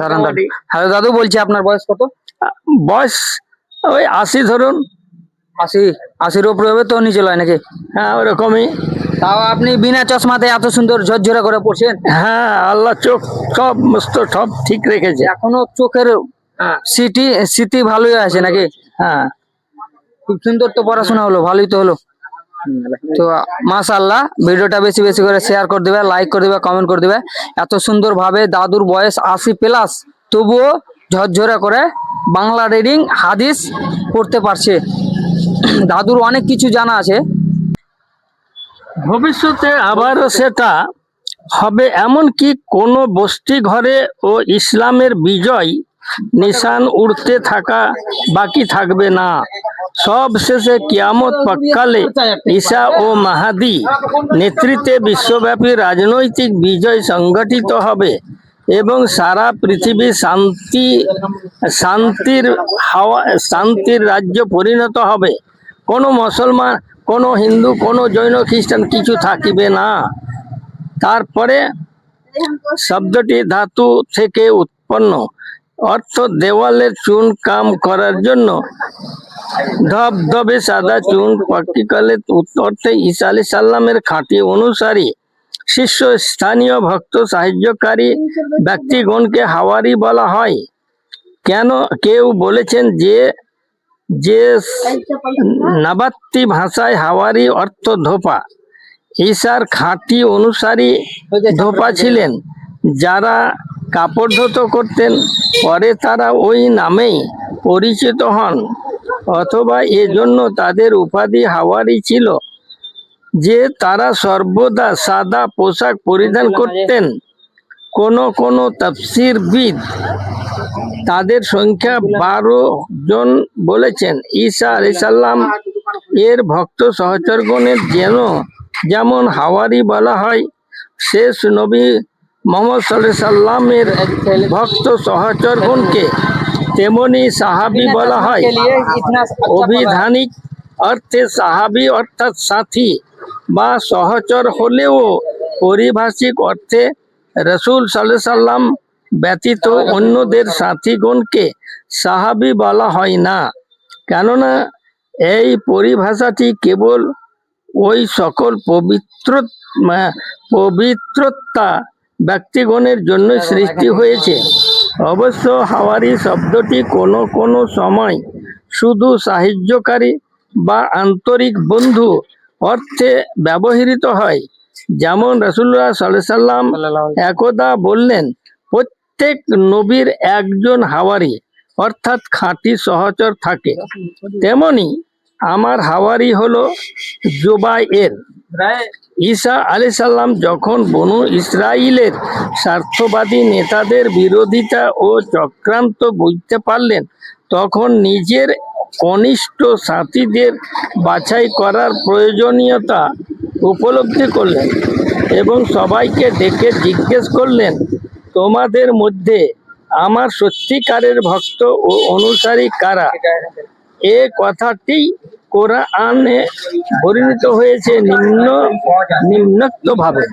দাঁড়ান দাঁড়ান। হ্যালো দাদু, বলছি আপনার বয়স কত? বয়স ওই 80 ধরুন। 80? 80-র উপরে হবে তো নিচে লয় নাকি? হ্যাঁ ওরকমই। তাও আপনি বিনা চশমাতে এত সুন্দর ঝরঝরে করে পড়ছেন। হ্যাঁ আল্লাহ চোখ সব মস্ত সব ঠিক রেখেছে। এখনো চোখের স্মৃতি স্মৃতি ভালোই আছে নাকি? হ্যাঁ খুব সুন্দর তো পড়াশোনা হলো, ভালোই তো হলো। তো মাশাআল্লাহ, ভিডিওটা বেশি বেশি করে শেয়ার করে দিবে, লাইক করে দিবে, কমেন্ট করে দিবে। এত সুন্দর ভাবে দাদুর বয়স 80+, তবুও ঝরঝরে করে বাংলা রিডিং হাদিস পড়তে পারছে। দাদুর অনেক কিছু জানা আছে। ভবিষ্যতে আবারও সেটা হবে, এমনকি কোনো বস্তি ঘরে ও ইসলামের বিজয় নিশান উড়তে থাকা বাকি থাকবে না। সব শেষে কিয়ামত পাক্কালে ঈসা ও মাহাদি নেতৃত্বে বিশ্বব্যাপী রাজনৈতিক বিজয় সংগঠিত হবে এবং সারা পৃথিবী শান্তির রাজ্য পরিণত হবে। কোনো মুসলমান, কোনো হিন্দু, কোনো জৈন, খ্রিস্টান কিছু থাকিবে না। তারপরে শব্দটি ধাতু থেকে উৎপন্ন, অর্থ দেওয়ালের চুন কাম করার জন্য। ধবধবে সাদা চুন পাকিকালে অর্থে ঈসা আলাইহিস সালামের খাঁটি অনুসারী শিষ্য স্থানীয় ভক্ত সাহায্যকারী ব্যক্তিগণকে হাওয়ারি বলা হয়। কেউ বলেছেন যে যে নাবাত্তি ভাষায় হাওয়ারি অর্থ ধোপা। ঈসার খাঁটি অনুসারী ধোপা ছিলেন যারা কাপড় ধৌত করতেন। পরে তারা ওই নামেই পরিচিত হন, অথবা এজন্য তাদের উপাধি হাওয়ারি ছিল যে তারা সর্বদা সাদা পোশাক পরিধান করতেন। কোন তাফসীরবিদ তাদের সংখ্যা 12 জন বলেছেন। ঈসা আলাইহিস সালাম এর ভক্ত সহচরগণের যেমন হাওয়ারি বলা হয়, শেষ নবী মুহাম্মদ সাল্লাল্লাহু আলাইহি সাল্লামের ভক্ত সহচরগণকে তেমনি সাহাবী বলা হয়। অভিধানিক অর্থে সাহাবী অর্থাৎ সাথী বা সহচর হলেও পারিভাষিক অর্থে রাসূল সাল্লাল্লাহু আলাইহি সাল্লাম ব্যতীত অন্যদের সাথীগণকে সাহাবী বলা হয় না, কেননা এই পরিভাষাটি কেবল ওই সকল পবিত্রতা ব্যক্তিগণের জন্য সৃষ্টি হয়েছে। অবশ্য হাওয়ারি শব্দটি কোনো সময় শুধু সাহায্যকারী বা আন্তরিক বন্ধু অর্থে ব্যবহৃত হয়। যেমন রাসূলুল্লাহ সাল্লাল্লাহু আলাইহি সাল্লাম একদা বললেন, প্রত্যেক নবীর একজন হাওয়ারি অর্থাৎ খাঁটি সহচর থাকে, তেমনি আমার হাওয়ারি হলো জুবায়ের। ঈসা আলাইহিস সালাম যখন বনু ইসরাইলের স্বার্থবাদী নেতাদের বিরোধিতা ও চক্রান্ত বুঝতে পারলেন, তখন নিজের কনিষ্ঠ সাথীদের বাছাই করার প্রয়োজনীয়তা উপলব্ধি করলেন এবং সবাইকে ডেকে জিজ্ঞেস করলেন, তোমাদের মধ্যে আমার সত্যিকারের ভক্ত ও অনুসারী কারা? এ কথাটি কোরআনে বর্ণিত হয়েছে নিম্নোক্তভাবে।